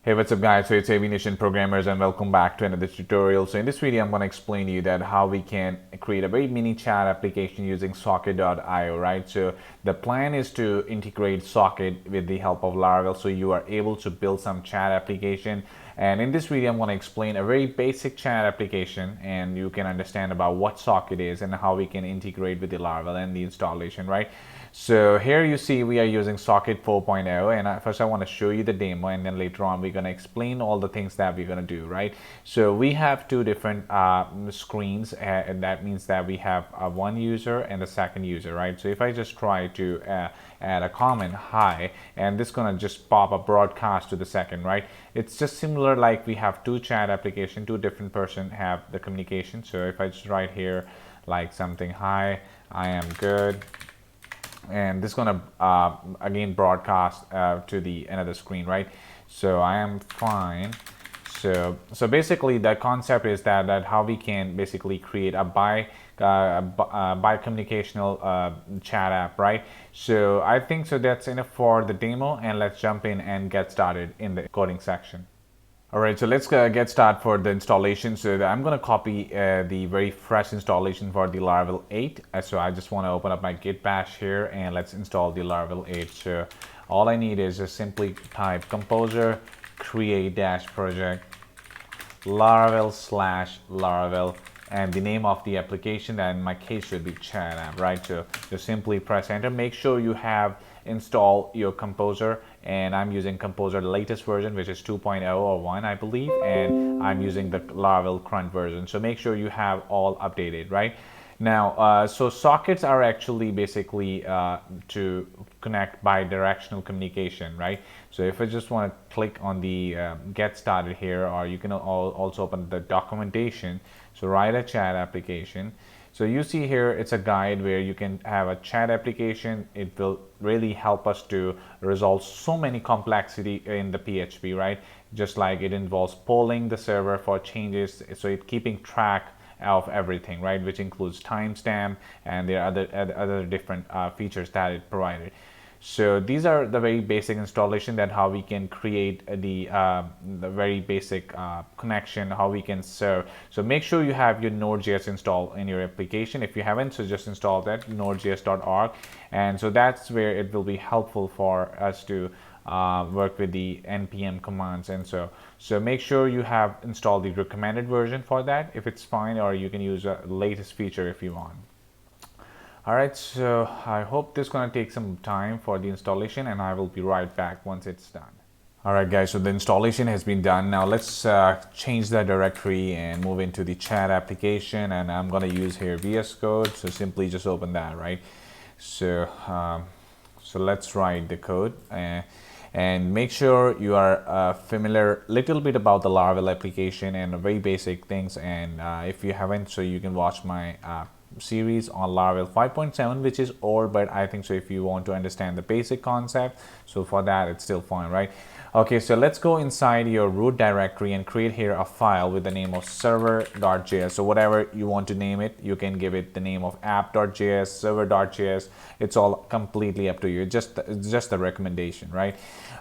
Hey, what's up guys? So it's Aviation Programmers and welcome back to another tutorial. So in this video, I'm going to explain to you that how we can create a very mini chat application using socket.io, right? So the plan is to integrate Socket with the help of Laravel so you are able to build some chat application. And in this video, I'm going to explain a very basic chat application and you can understand about what Socket is and how we can integrate with the Laravel and the installation, right? So here you see we are using Socket 4.0 and first I want to show you the demo and then later on we're going to explain all the things that we're going to do, right? So we have two different screens and that means that we have one user and the second user, right? So if I just try to add a comment hi and this gonna just pop a broadcast to the second, right? It's just similar like we have two chat application, two different person have the communication. So if I just write here like something hi, I am good, and this is gonna again broadcast to the another screen, right? So I am fine. So basically the concept is that how we can basically create a bi-communicational chat app, right? So I think so that's enough for the demo, and let's jump in and get started in the coding section. All right, so let's get started for the installation. So I'm going to copy the very fresh installation for the Laravel 8. So I just want to open up my Git bash here and let's install the Laravel 8. So all I need is just simply type composer create dash project Laravel/Laravel and the name of the application, that in my case should be chat app, right? So just simply press enter. Make sure you have install your composer, and I'm using composer the latest version, which is 2.0 or 1 I believe, and I'm using the Laravel current version. So make sure you have all updated, right? Now so sockets are actually basically to connect bi-directional communication, right? So if I just want to click on the get started here, or you can also open the documentation. So write a chat application. So you see here it's a guide where you can have a chat application. It will really help us to resolve so many complexity in the PHP, right? Just like it involves polling the server for changes, so it keeping track of everything, right? Which includes timestamp, and there are other different features that it provided. So these are the very basic installation, that how we can create the very basic connection, how we can serve. So make sure you have your Node.js installed in your application. If you haven't, so just install that nodejs.org, and so that's where it will be helpful for us to work with the npm commands. And so make sure you have installed the recommended version for that if it's fine, or you can use a latest feature if you want. All right, so I hope this is going to take some time for the installation, and I will be right back once it's done. All right, guys, so the installation has been done. Now let's change the directory and move into the chat application, and I'm going to use here VS Code. So simply just open that, right? So let's write the code. And make sure you are familiar a little bit about the Laravel application and very basic things. And if you haven't, so you can watch my series on Laravel 5.7, which is old, but I think so if you want to understand the basic concept, so for that it's still fine, right? Okay, so let's go inside your root directory and create here a file with the name of server.js. So whatever you want to name it, you can give it the name of app.js, server.js. It's all completely up to you. Just the recommendation, right?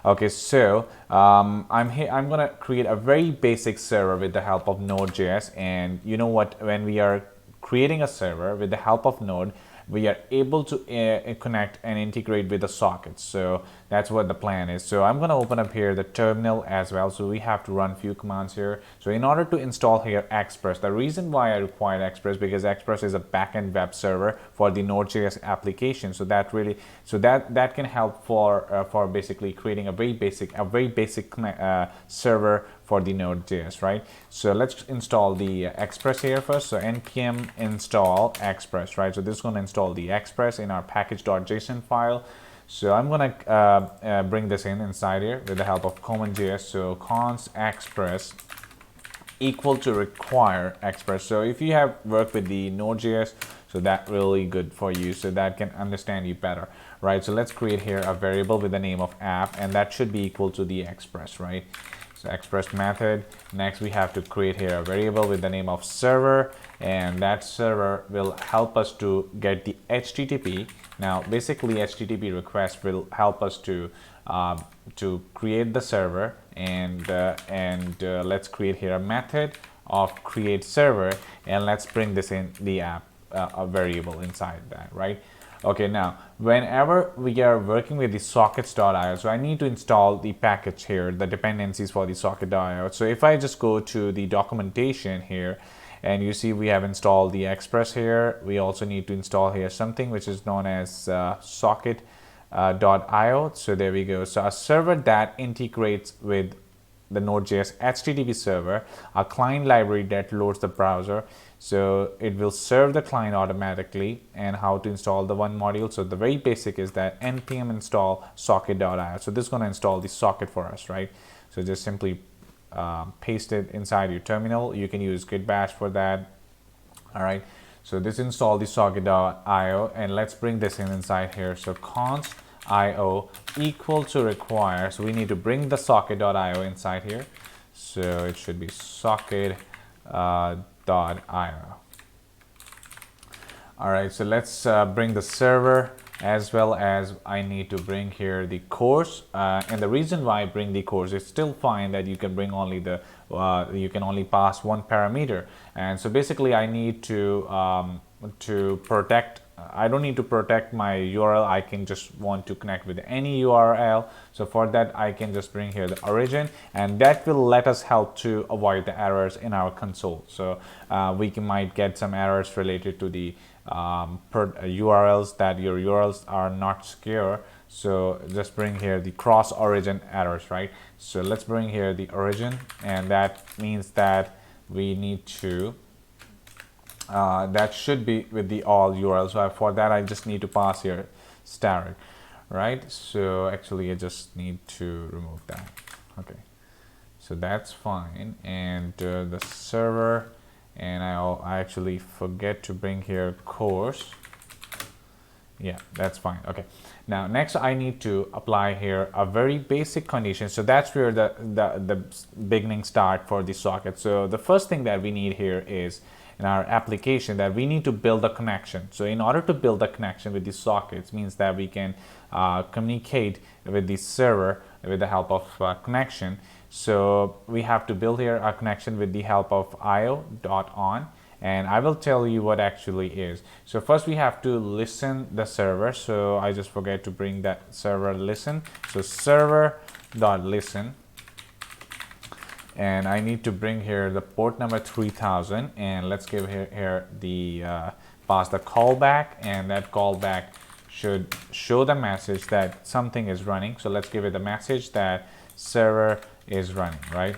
Okay, so I'm gonna create a very basic server with the help of Node.js. And you know what, when we are creating a server with the help of Node, we are able to connect and integrate with the sockets. So that's what the plan is. So I'm going to open up here the terminal as well. So we have to run few commands here. So in order to install here Express, the reason why I required Express, because Express is a backend web server for the Node.js application. So that really, that can help for basically creating a very basic server for the Node.js, right? So let's install the Express here first. So npm install Express, right? So this is going to install the Express in our package.json file. So I'm going to bring this inside here with the help of common.js. So const express equal to require Express. So if you have worked with the Node.js, so that's really good for you, so that can understand you better, right? So let's create here a variable with the name of app, and that should be equal to the Express, right? So express method. Next, we have to create here a variable with the name of server, and that server will help us to get the HTTP. Now, basically, HTTP request will help us to create the server, and let's create here a method of create server, and let's bring this in the app, a variable inside that, right? Okay, now whenever we are working with the sockets.io, so I need to install the package here, the dependencies for the socket.io. So if I just go to the documentation here, and you see we have installed the Express here, we also need to install here something which is known as socket.io. So there we go. So a server that integrates with the Node.js HTTP server, a client library that loads the browser. So it will serve the client automatically, and how to install the one module. So the very basic is that npm install socket.io. So this is going to install the socket for us, right? So just simply paste it inside your terminal. You can use git bash for that. All right. So this install the socket.io, and let's bring this in inside here. So const io equal to require. So we need to bring the socket.io inside here. So it should be socket.io. All right, so let's bring the server, as well as I need to bring here the course. And the reason why I bring the course, it's still fine that you can bring only the you can only pass one parameter. And so basically I need to protect, I don't need to protect my URL. I can just want to connect with any URL. So for that, I can just bring here the origin, and that will let us help to avoid the errors in our console. So we might get some errors related to the URLs, that your URLs are not secure. So just bring here the cross origin errors, right? So let's bring here the origin, and that means that we need to that should be with the all URLs. So for that, I just need to pass here static, right? So actually I just need to remove that. Okay, so that's fine. And the server, and I actually forget to bring here course. Yeah, that's fine. Okay, now next I need to apply here a very basic condition. So that's where the beginning start for the socket. So the first thing that we need here is in our application that we need to build a connection. So in order to build a connection with the sockets means that we can communicate with the server with the help of connection. So we have to build here a connection with the help of io.on, and I will tell you what actually is. So first we have to listen the server. So I just forget to bring that server listen. So server.listen, and I need to bring here the port number 3000, and let's give here the pass the callback, and that callback should show the message that something is running. So let's give it the message that server is running, right?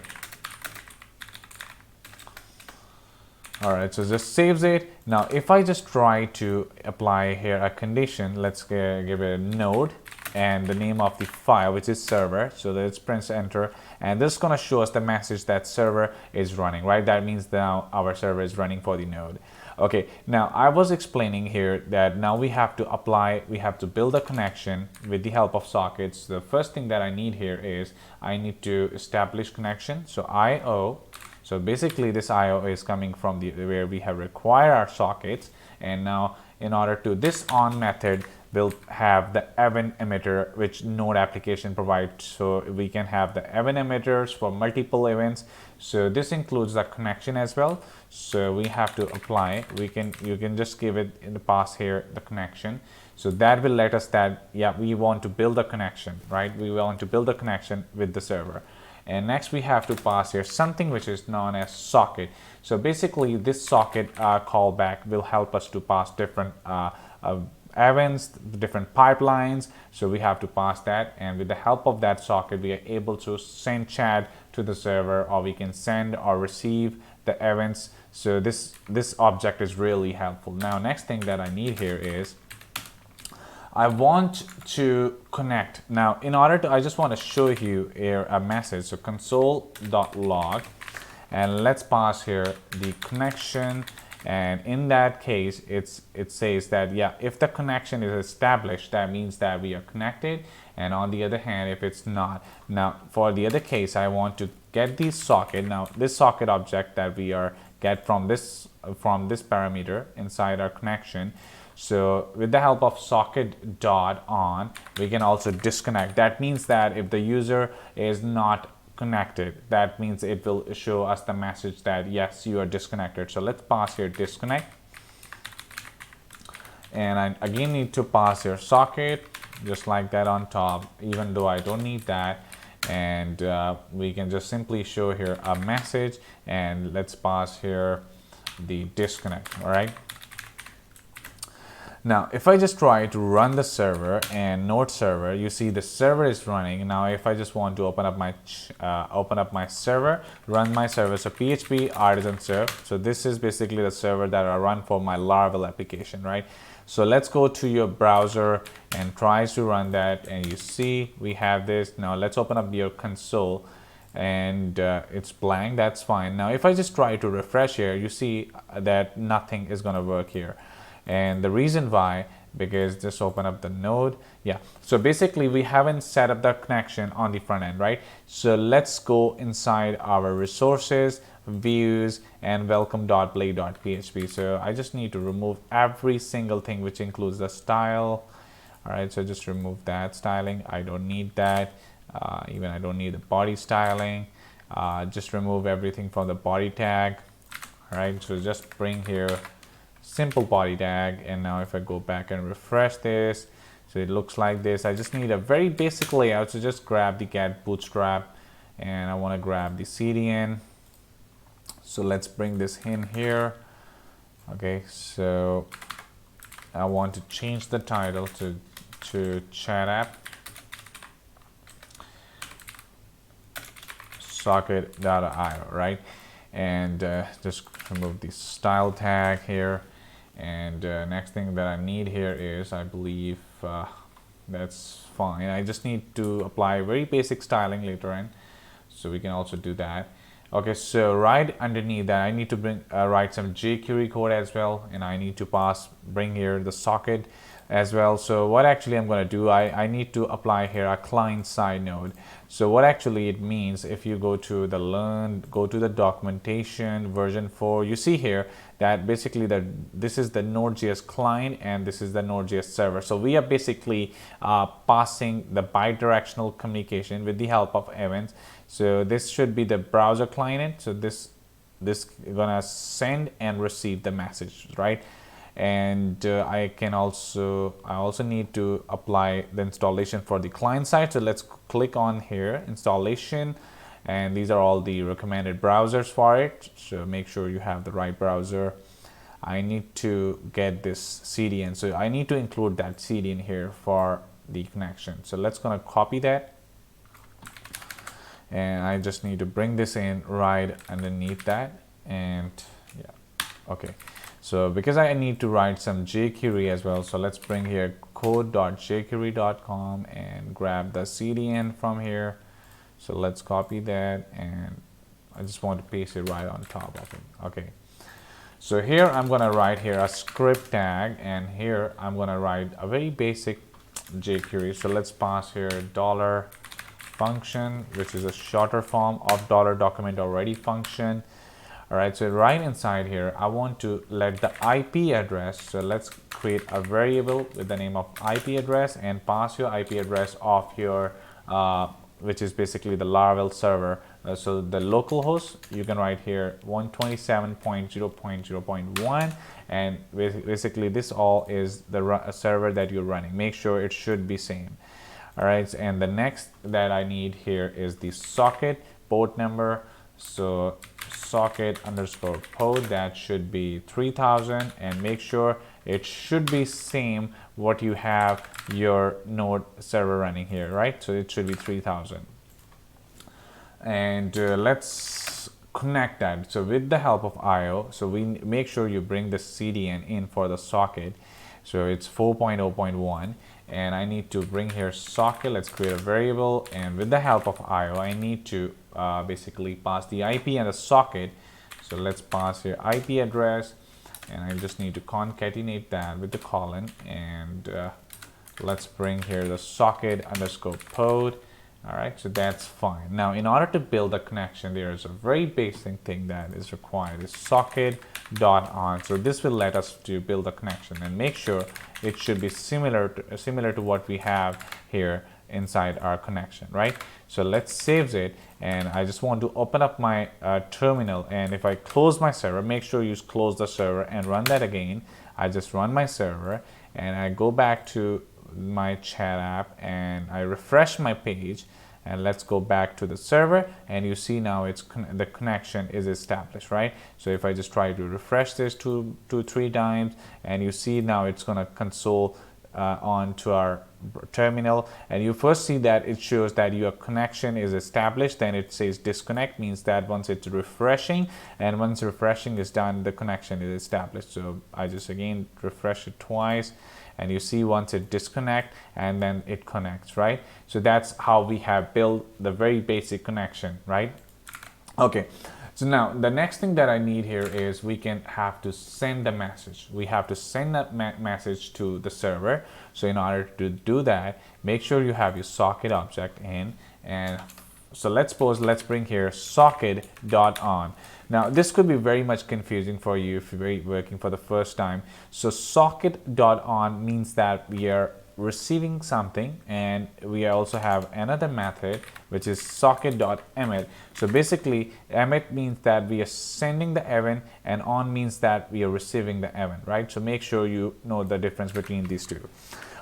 All right, so just saves it. Now if I just try to apply here a condition, let's give it a node and the name of the file, which is server. So let's press enter, and this is going to show us the message that server is running, right? That means now our server is running for the node. Okay, now I was explaining here that now we have to build a connection with the help of sockets. The first thing that I need here is I need to establish connection. So IO, so basically this IO is coming from where we have required our sockets, and now in order to this on method will have the event emitter which node application provides. So we can have the event emitters for multiple events. So this includes the connection as well. So we have to apply, you can just give it in the pass here the connection. So that will let us that, yeah, we want to build a connection, right? We want to build a connection with the server. And next we have to pass here something which is known as socket. So basically this socket callback will help us to pass different events, different pipelines. So we have to pass that, and with the help of that socket we are able to send chat to the server, or we can send or receive the events. So this object is really helpful. Now next thing that I need here is I want to connect. Now in order to, I just want to show you here a message. So console.log, and let's pass here the connection, And in that case, it says that, yeah, if the connection is established, that means that we are connected. And on the other hand, if it's not. Now, for the other case, I want to get the socket. Now, this socket object that we are get from this parameter inside our connection. So with the help of socket dot on, we can also disconnect. That means that if the user is not connected, that means it will show us the message that yes, you are disconnected. So let's pass here disconnect, and I again need to pass here socket just like that on top, even though I don't need that. And we can just simply show here a message, and let's pass here the disconnect. All right, now if I just try to run the server and node server, you see the server is running. Now if I just want to open up my server, run my server, so php artisan serve. So this is basically the server that I run for my Laravel application, right? So let's go to your browser and try to run that, and you see we have this. Now let's open up your console, and it's blank. That's fine. Now if I just try to refresh here, you see that nothing is going to work here. And the reason why, because just open up the node. Yeah, so basically we haven't set up the connection on the front end, right? So let's go inside our resources, views, and welcome.play.php. So I just need to remove every single thing which includes the style. All right, so just remove that styling. I don't need that. Even I don't need the body styling. Just remove everything from the body tag. All right, so just bring here simple body tag. And now if I go back and refresh this, so it looks like this. I just need a very basic layout. So just grab the get bootstrap, and I want to grab the CDN. So let's bring this in here. Okay, so I want to change the title to chat app socket.io, right? And just remove the style tag here. And next thing that I need here is, I believe that's fine. I just need to apply very basic styling later on, so we can also do that. Okay, so right underneath that, I need to write some jQuery code as well, and I need to bring here the socket as well. So what actually I'm going to do, I need to apply here a client side node. So what actually it means, if you go to the documentation version 4, you see here that basically this is the Node.js client and this is the Node.js server. So we are basically passing the bidirectional communication with the help of events. So this should be the browser client. So this gonna send and receive the message, right? And I also need to apply the installation for the client side. So let's click on here, installation, and these are all the recommended browsers for it. So make sure you have the right browser. I need to get this CDN, so I need to include that CDN here for the connection. So let's gonna copy that, and I just need to bring this in right underneath that. And yeah, okay. So because I need to write some jQuery as well, so let's bring here code.jquery.com and grab the CDN from here. So let's copy that, and I just want to paste it right on top of it. Okay. So here I'm going to write here a script tag, and here I'm going to write a very basic jQuery. So let's pass here dollar function, which is a shorter form of dollar document already function. All right, so right inside here, I want to let the IP address. So let's create a variable with the name of IP address and pass your IP address of your, which is basically the Laravel server. So the local host, you can write here 127.0.0.1, and basically this all is the server that you're running. Make sure it should be same. All right, and the next that I need here is the socket port number. So socket underscore port, that should be 3000, and make sure it should be same what you have your node server running here, right? So it should be 3000. And let's connect that. So with the help of IO, so we make sure you bring the CDN in for the socket. So it's 4.0.1, and I need to bring here socket. Let's create a variable, and with the help of IO, I need to basically pass the IP and the socket. So let's pass here IP address, and I just need to concatenate that with the colon, and let's bring here the socket underscore pod. All right, so that's fine. Now, in order to build a connection, there is a very basic thing that is required, is socket dot on. So this will let us to build a connection, and make sure it should be similar to what we have here inside our connection, right? So let's save it, and I just want to open up my terminal, and if I close my server, make sure you close the server and run that again. I just run my server, and I go back to my chat app, and I refresh my page, and let's go back to the server, and you see now it's the connection is established, right? So if I just try to refresh this two, three times, and you see now it's going to console onto our terminal, and you first see that it shows that your connection is established. Then it says disconnect, means that once it's refreshing, and once refreshing is done, the connection is established. So I just again refresh it twice, and you see once it disconnect, and then it connects, right? So that's how we have built the very basic connection, right? Okay, so now the next thing that I need here is we can have to send a message. We have to send that message to the server. So in order to do that, make sure you have your socket object in, and so let's bring here socket dot on. Now this could be very much confusing for you if you're working for the first time. So socket dot on means that we are receiving something, and we also have another method which is socket dot emit. So basically emit means that we are sending the event, and on means that we are receiving the event, right? So make sure you know the difference between these two.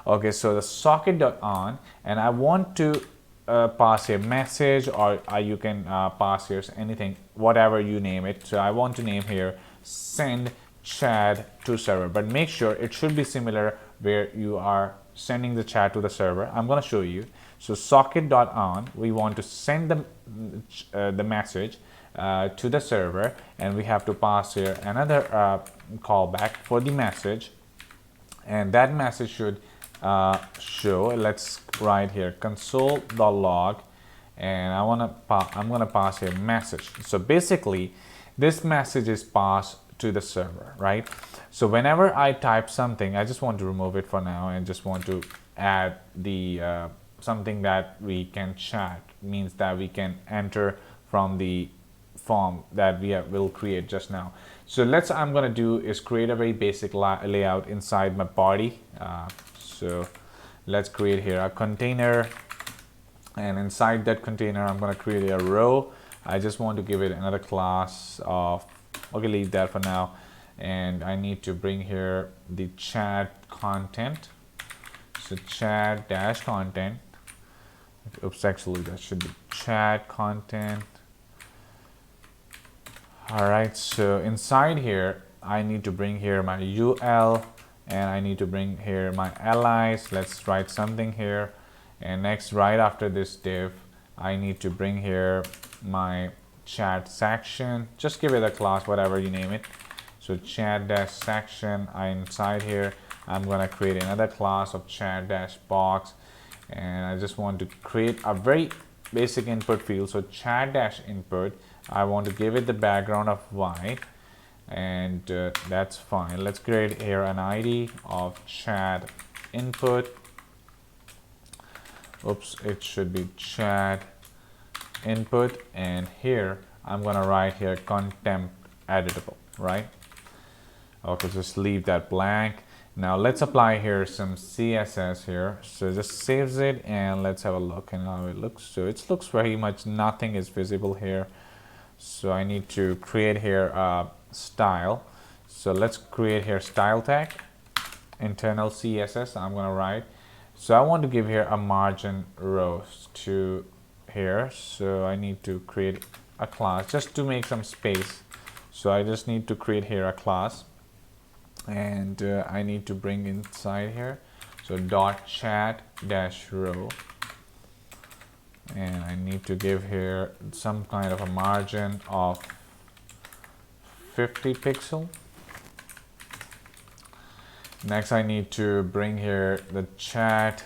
Okay, so the socket dot on, and I want to pass a message, or you can pass here anything, whatever you name it. So I want to name here send chat to server, but make sure it should be similar where you are sending the chat to the server. I'm going to show you. So socket dot on, we want to send the message to the server, and we have to pass here another callback for the message, and that message should show. Let's write here console.log, and I'm gonna pass here message. So basically this message is passed to the server, right? So whenever I type something, I just want to remove it for now, and just want to add the something that we can chat, means that we can enter from the form that we will create just now. So I'm going to do is create a very basic layout inside my body. So let's create here a container, and inside that container I'm going to create a row. I just want to give it another class of, okay, leave that for now, and I need to bring here the chat content. So chat dash content, oops, actually that should be chat content. All right, so inside here I need to bring here my UL, and I need to bring here my allies. Let's write something here, and next, right after this div, I need to bring here my chat section. Just give it a class, whatever you name it. So chat dash section, inside here I'm gonna create another class of chat dash box, and I just want to create a very basic input field. So chat dash input, I want to give it the background of white, and that's fine. Let's create here an ID of chat input. Oops, it should be chat input, and here I'm gonna write here content editable, right? Okay, just leave that blank. Now let's apply here some CSS here. So just saves it, and let's have a look and how it looks. So it looks very much nothing is visible here. So I need to create here a style. So let's create here style tag, internal CSS. I'm gonna write. So I want to give here a margin rows to here. So I need to create a class just to make some space. So I just need to create here a class, and I need to bring inside here, so dot chat dash row, and I need to give here some kind of a margin of 50 pixel. Next I need to bring here the chat,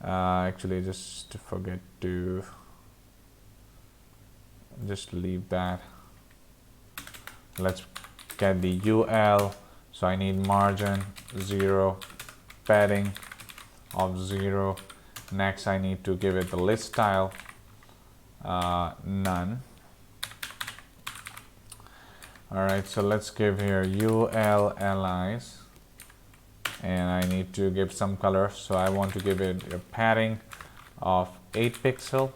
actually just to forget to just leave that. Let's get the UL So I need margin 0, padding of 0. Next I need to give it the list style none. Alright, so let's give here ULLIs, and I need to give some color, so I want to give it a padding of 8 pixel,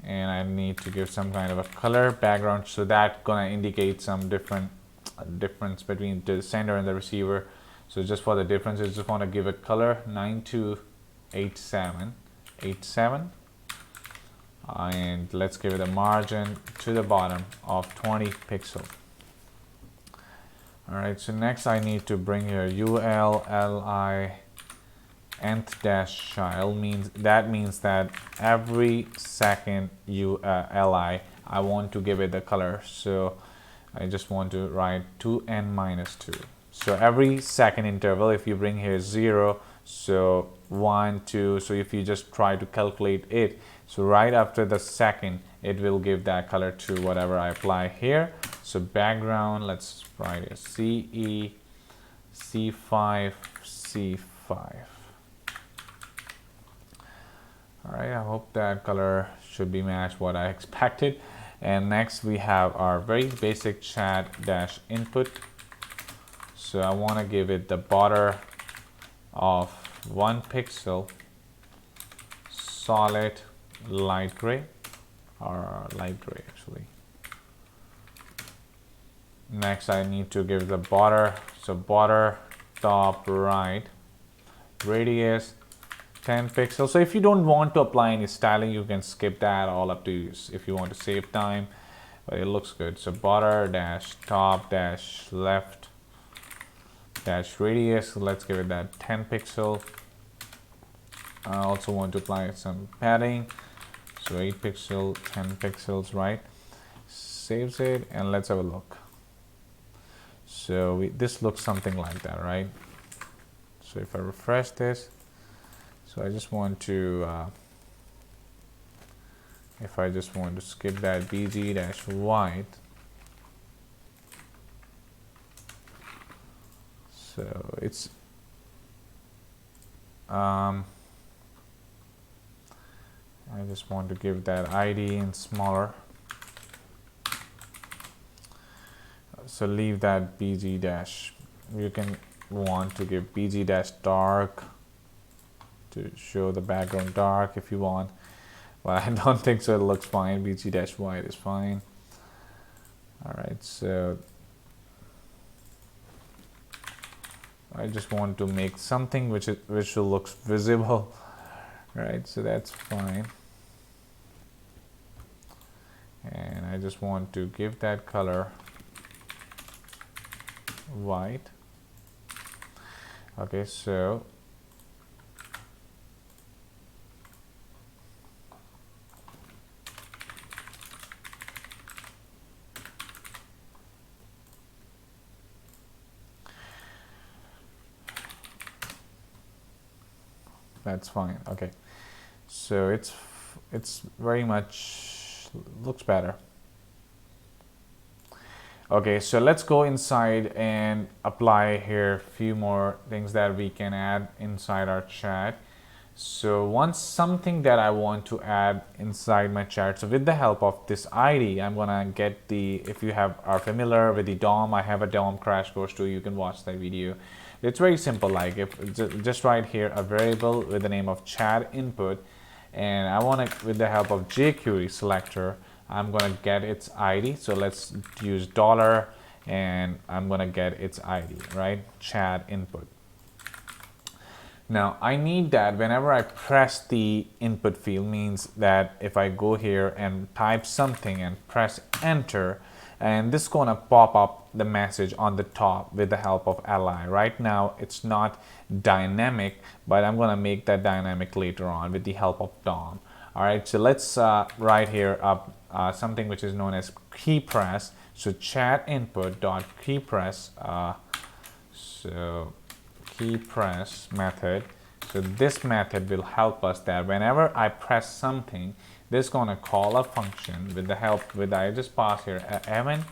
and I need to give some kind of a color background, so that gonna indicate some difference between the sender and the receiver. So just for the difference, I just want to give a color 928787, and let's give it a margin to the bottom of 20 pixel. Alright, so next I need to bring here ULLI nth dash child, means that every second ULI I want to give it the color. So I just want to write 2n-2. So every second interval, if you bring here 0, so 1, 2, so if you just try to calculate it, so right after the second it will give that color to whatever I apply here. So background, let's write a CE C5 C5. Alright, I hope that color should be matched what I expected. And next we have our very basic chat dash input. So I want to give it the border of 1 pixel, solid light gray, or light gray actually. Next I need to give the border, so border top right, radius 10 pixels. So if you don't want to apply any styling, you can skip that, all up to you if you want to save time, but it looks good. So border dash top dash left dash radius, let's give it that 10 pixel. I also want to apply some padding, so 8 pixel 10 pixels, right? Saves it, and let's have a look. So this looks something like that, right? So if I refresh this, so I just want to if I just want to skip that BG dash white, so it's I just want to give that ID in smaller, so leave that BG dash, you can want to give BG dash dark to show the background dark if you want, but I don't think so. It looks fine. BG dash white is fine. Alright, so I just want to make something which looks visible, right? So that's fine, and I just want to give that color white. Okay, so that's fine. Okay, so it's very much looks better. Okay, so let's go inside and apply here a few more things that we can add inside our chat. So something that I want to add inside my chat, so with the help of this ID, I'm gonna get the, if you are familiar with the DOM, I have a DOM crash course too, you can watch that video. It's very simple, like if just write here a variable with the name of chat input, and I want to, with the help of Jquery selector, I'm gonna get its ID. So let's use $, and I'm gonna get its ID, right? Chat input. Now I need that whenever I press the input field, means that if I go here and type something and press enter, and this is gonna pop up the message on the top with the help of li. Right now it's not dynamic, but I'm gonna make that dynamic later on with the help of DOM. All right, so let's write here up something which is known as key press. So chat input dot key press, so key press method. So this method will help us that whenever I press something, this is gonna call a function with the help with, I just pass here event,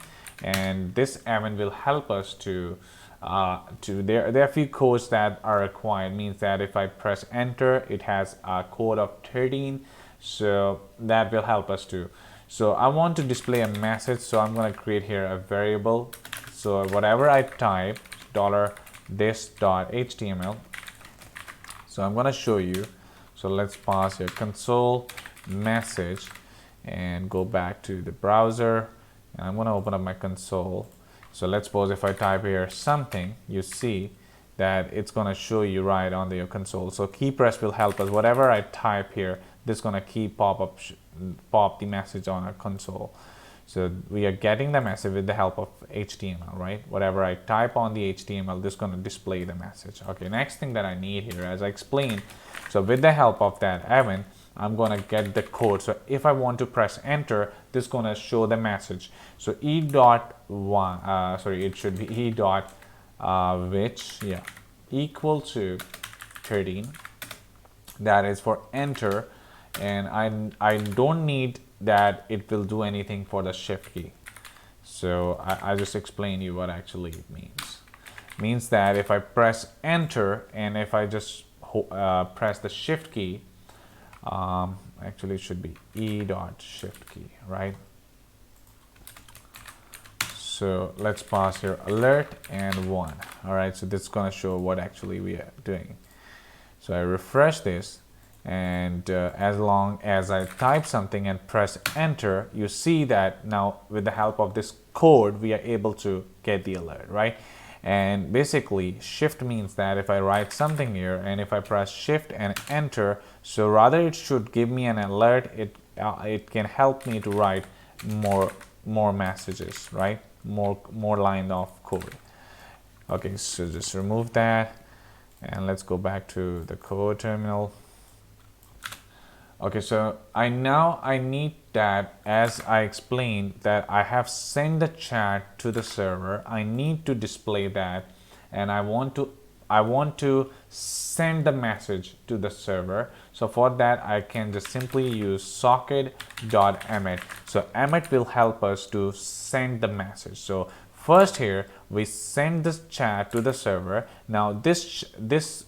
and this event will help us to there are a few codes that are required. Means that if I press enter, it has a code of 13, so that will help us too. So I want to display a message, so I'm going to create here a variable. So whatever I type $this.html, so I'm going to show you. So let's pause here, console message, and go back to the browser, and I'm going to open up my console. So let's suppose if I type here something, you see that it's going to show you right on your console. So key press will help us. Whatever I type here, this is going to pop the message on our console. So we are getting the message with the help of HTML, right? Whatever I type on the HTML, this is going to display the message. Okay, next thing that I need here, as I explained, so with the help of that event, I'm going to get the code. So if I want to press enter, this is going to show the message. So it should be e dot which, yeah, equal to 13. That is for enter, and I don't need that it will do anything for the shift key. So I just explain you what actually it means. Means that if I press enter and if I just press the shift key, actually it should be e dot shift key, right? So let's pass here alert and 1. All right, so this is going to show what actually we are doing. So I refresh this, and as long as I type something and press enter, you see that now with the help of this code we are able to get the alert, right? And basically shift means that if I write something here and if I press shift and enter, so rather it should give me an alert, it can help me to write more messages, right? More line of code. Okay, so just remove that and let's go back to the code terminal. Okay, so I need that, as I explained, that I have sent the chat to the server. I need to display that, and I want to send the message to the server. So for that, I can just simply use socket.emit. So emit will help us to send the message. So first here we send this chat to the server. Now this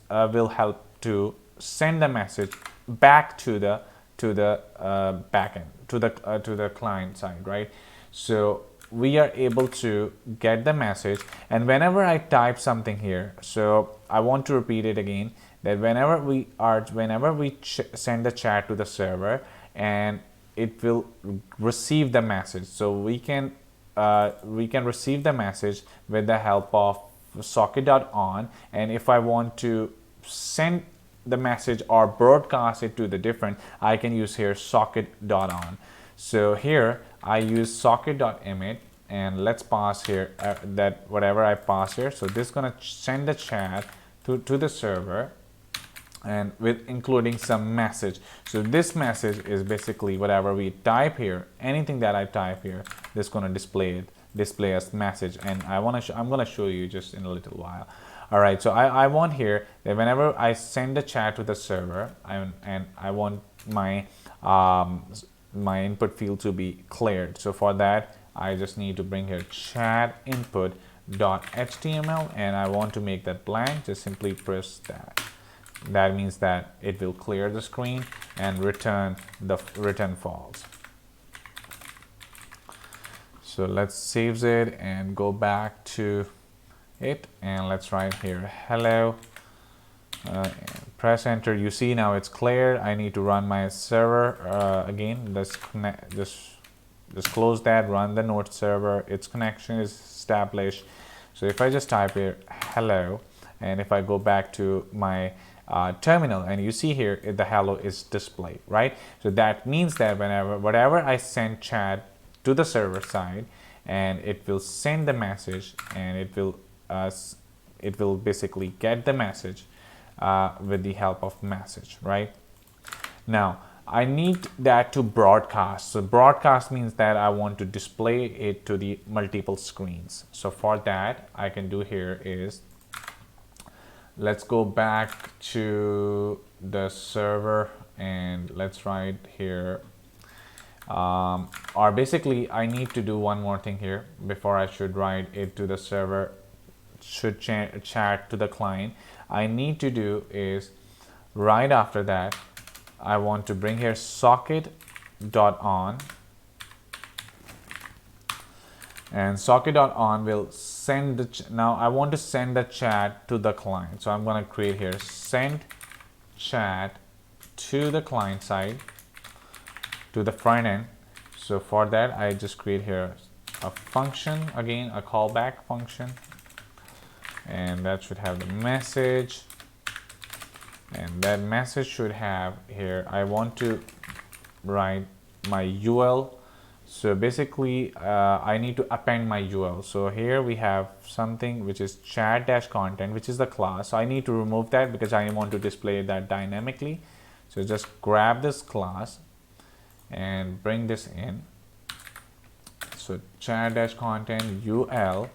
will help to send the message back to the backend, to the client side, right? So we are able to get the message, and whenever I type something here, so I want to repeat it again, that whenever we send the chat to the server, and it will receive the message. So we can receive the message with the help of socket.on, and if I want to send the message or broadcast it to the different, I can use here socket.on. So here I use socket.emit, and let's pass here that whatever I pass here, so this is going to send the chat to the server, and with including some message. So this message is basically whatever we type here, anything that I type here, this is going to display as message, and I'm going to show you just in a little while. All right, so I want here that whenever I send the chat to the server, and I want my my input field to be cleared. So for that, I just need to bring here chat input.html, and I want to make that blank. Just simply press that. That means that it will clear the screen and return false. So let's save it and go back to it, and let's write here hello, press enter. You see now it's cleared. I need to run my server again. Let's just close that, run the node server. Its connection is established. So if I just type here hello, and if I go back to my terminal, and you see here the hello is displayed, right? So that means that whatever I send chat to the server side, and it will send the message, and it will basically get the message with the help of message, right? Now I need that to broadcast. So broadcast means that I want to display it to the multiple screens. So for that, I can do here is, let's go back to the server, and let's write here or basically I need to do one more thing here before I should write it to the server. should chat to the client, I need to do is right after that, I want to bring here socket.on, and socket.on will send the now I want to send the chat to the client. So I'm going to create here send chat to the client side, to the front end. So for that, I just create here a function, again a callback function, and that should have the message, and that message should have here, I want to write my UL. So basically I need to append my UL. So here we have something which is chat-content, which is the class. So I need to remove that because I want to display that dynamically. So just grab this class and bring this in. So chat-content UL.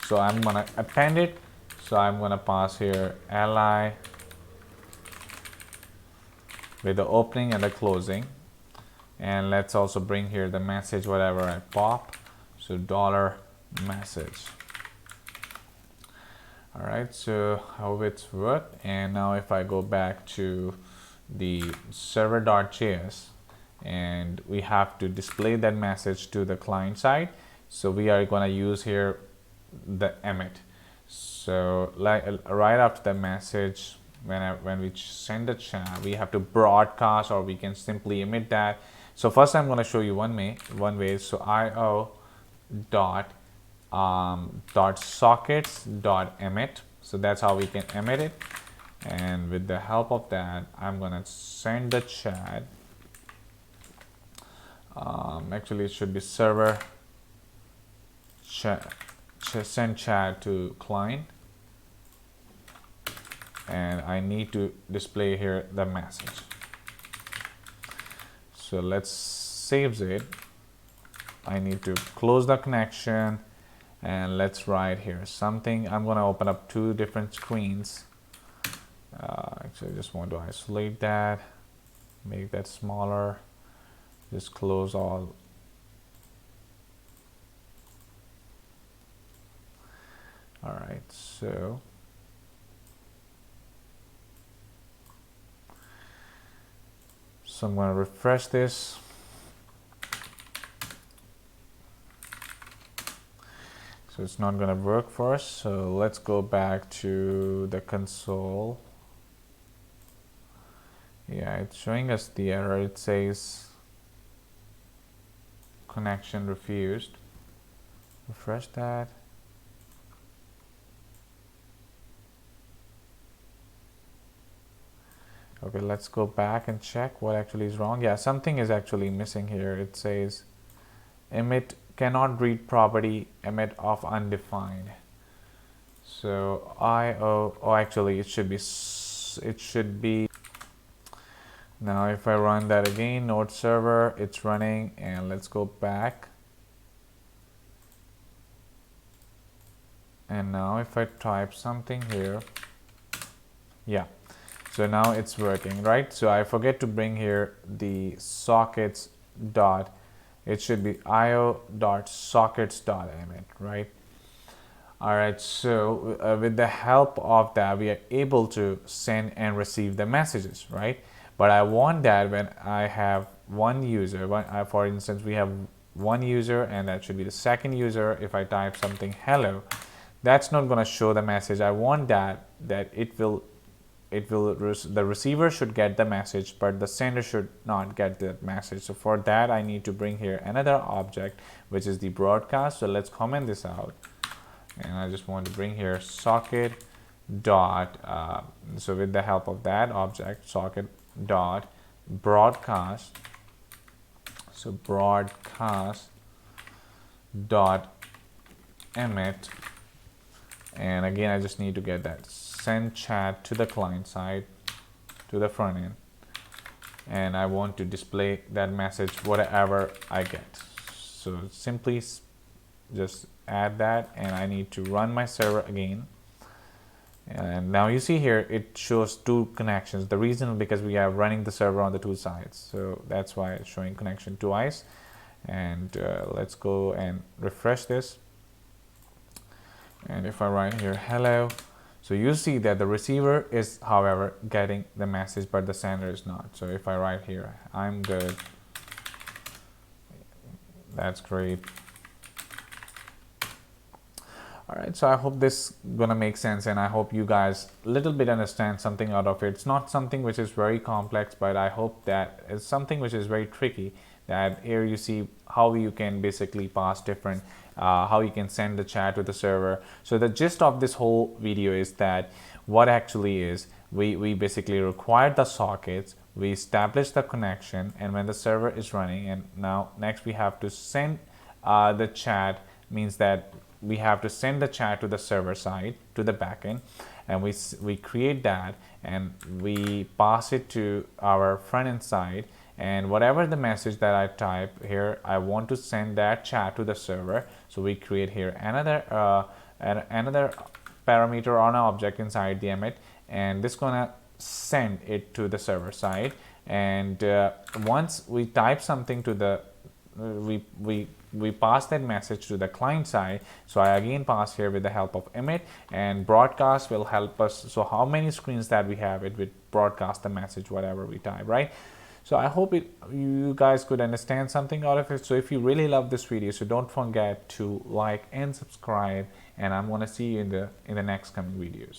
So I'm gonna append it. So I'm gonna pass here li with the opening and the closing. And let's also bring here the message, whatever I pop. So $message. All right, so how it's worked. And now if I go back to the server.js, and we have to display that message to the client side. So we are going to use here the emit. So like right after the message, when we send the chat, we have to broadcast, or we can simply emit that. So first I'm going to show you one way. So io dot sockets dot emit. So that's how we can emit it. And with the help of that, I'm going to send the chat. Actually, it should be server chat, send chat to client. And I need to display here the message. So let's save it. I need to close the connection, and let's write here something. I'm going to open up two different screens. Actually, I just want to isolate that, make that smaller, just close all. All right, so I'm going to refresh this. So it's not going to work for us. So let's go back to the console. Yeah, it's showing us the error. It says connection refused. Refresh that. Okay, let's go back and check what actually is wrong. Yeah, something is actually missing here. It says emit cannot read property emit of undefined. So actually it should be now if I run that again, node server, it's running, and let's go back. And now if I type something here, yeah. So now it's working, right? So I forget to bring here the sockets dot, it should be io.sockets.emit, right? All right, so with the help of that, we are able to send and receive the messages, right? But I want that when I have one user, for instance, we have one user, and that should be the second user. If I type something hello, that's not going to show the message. I want that the receiver should get the message, but the sender should not get that message. So for that, I need to bring here another object, which is the broadcast. So let's comment this out, and I just want to bring here socket dot. So with the help of that object, socket dot broadcast. So broadcast dot emit, and again I just need to get that send chat to the client side, to the front end, and I want to display that message whatever I get. So simply just add that, and I need to run my server again. And now you see here it shows two connections. The reason is because we are running the server on the two sides, so that's why it's showing connection twice. And let's go and refresh this. And if I write here hello, so you see that the receiver is however getting the message but the sender is not. So if I write here I'm good, that's great. All right, so I hope this gonna make sense, and I hope you guys a little bit understand something out of it. It's not something which is very complex, but I hope that it's something which is very tricky. That here you see how you can basically pass different, how you can send the chat to the server. So the gist of this whole video is that what actually is we basically require the sockets, we establish the connection, and when the server is running, and now next we have to send the chat, means that we have to send the chat to the server side, to the backend, and we create that and we pass it to our front end side, and whatever the message that I type here, I want to send that chat to the server. So we create here another parameter on an object inside the emit, and this gonna send it to the server side. And once we type something to the we pass that message to the client side. So I again pass here with the help of emit, and broadcast will help us. So how many screens that we have, it will broadcast the message whatever we type, right? So I hope you guys could understand something out of it. So if you really love this video, so don't forget to like and subscribe, and I'm going to see you in the next coming videos.